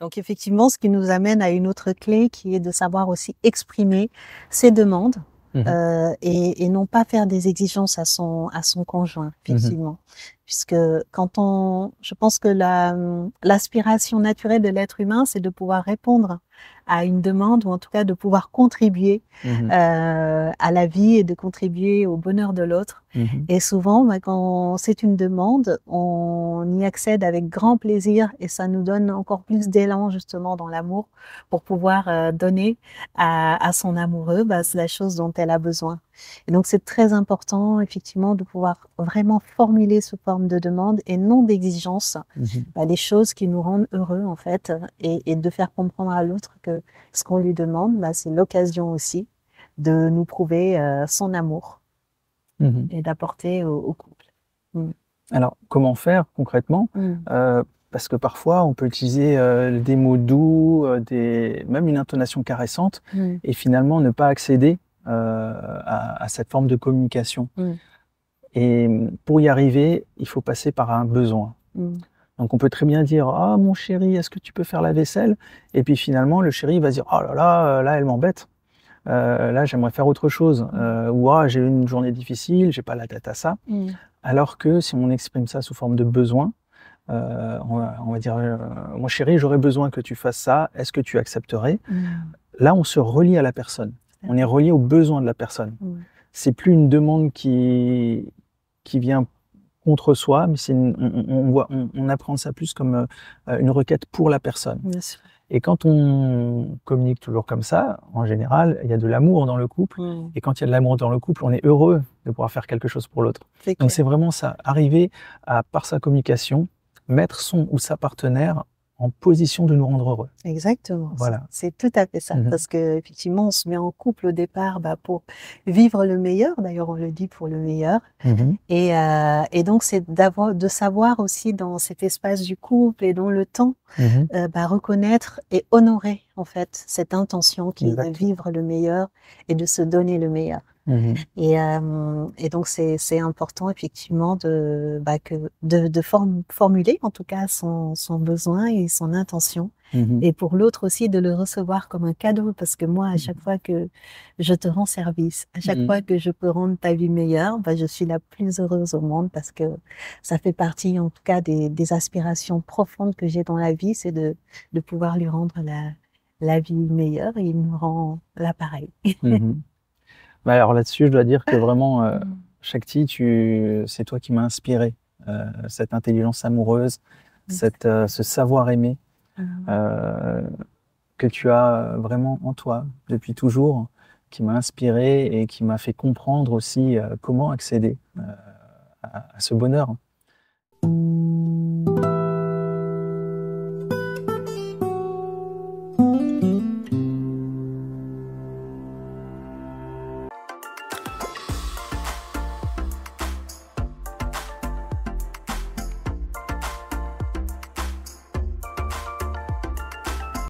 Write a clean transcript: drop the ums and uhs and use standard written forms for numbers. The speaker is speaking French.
Donc effectivement, ce qui nous amène à une autre clé qui est de savoir aussi exprimer ses demandes et non pas faire des exigences à son conjoint, effectivement. Puisque je pense que l'aspiration naturelle de l'être humain, c'est de pouvoir répondre à une demande ou en tout cas de pouvoir contribuer à la vie et de contribuer au bonheur de l'autre. Et souvent, quand c'est une demande, on y accède avec grand plaisir et ça nous donne encore plus d'élan justement dans l'amour pour pouvoir donner à son amoureux la chose dont elle a besoin. Et donc, c'est très important, effectivement, de pouvoir vraiment formuler sous forme de demande et non d'exigence les choses qui nous rendent heureux, en fait, et de faire comprendre à l'autre que ce qu'on lui demande, c'est l'occasion aussi de nous prouver son amour et d'apporter au couple. Alors, comment faire concrètement parce que parfois, on peut utiliser des mots doux, même une intonation caressante, et finalement ne pas accéder à cette forme de communication. Et pour y arriver, il faut passer par un besoin. Donc on peut très bien dire « Ah, mon chéri, est-ce que tu peux faire la vaisselle ?» Et puis finalement, le chéri va se dire « Oh là là, là, elle m'embête. Là, j'aimerais faire autre chose. » Ou « Ah, j'ai eu une journée difficile, j'ai pas la tête à ça. » Alors que si on exprime ça sous forme de besoin, on va dire « Mon chéri, j'aurais besoin que tu fasses ça, est-ce que tu accepterais ?» Là, on se relie à la personne. On est relié aux besoins de la personne. C'est plus une demande qui vient contre soi, mais on apprend ça plus comme une requête pour la personne. Et quand on communique toujours comme ça, en général, il y a de l'amour dans le couple. Et quand il y a de l'amour dans le couple, on est heureux de pouvoir faire quelque chose pour l'autre. Donc c'est vraiment ça, arriver à, par sa communication, mettre son ou sa partenaire en position de nous rendre heureux. Exactement. Voilà. C'est tout à fait ça. Parce que effectivement, on se met en couple au départ pour vivre le meilleur. D'ailleurs, on le dit pour le meilleur. Et donc, c'est de savoir aussi dans cet espace du couple et dans le temps, reconnaître et honorer en fait cette intention qui est de vivre le meilleur et de se donner le meilleur. Et donc c'est important effectivement de formuler en tout cas son besoin et son intention, et pour l'autre aussi de le recevoir comme un cadeau, parce que moi à chaque fois que je te rends service, à chaque fois que je peux rendre ta vie meilleure, je suis la plus heureuse au monde, parce que ça fait partie en tout cas des aspirations profondes que j'ai dans la vie, c'est de pouvoir lui rendre la vie meilleure, et il me rend l'appareil. Alors là-dessus, je dois dire que vraiment, Shakti, c'est toi qui m'as inspiré cette intelligence amoureuse, ce savoir-aimer que tu as vraiment en toi depuis toujours, qui m'a inspiré et qui m'a fait comprendre aussi comment accéder à ce bonheur.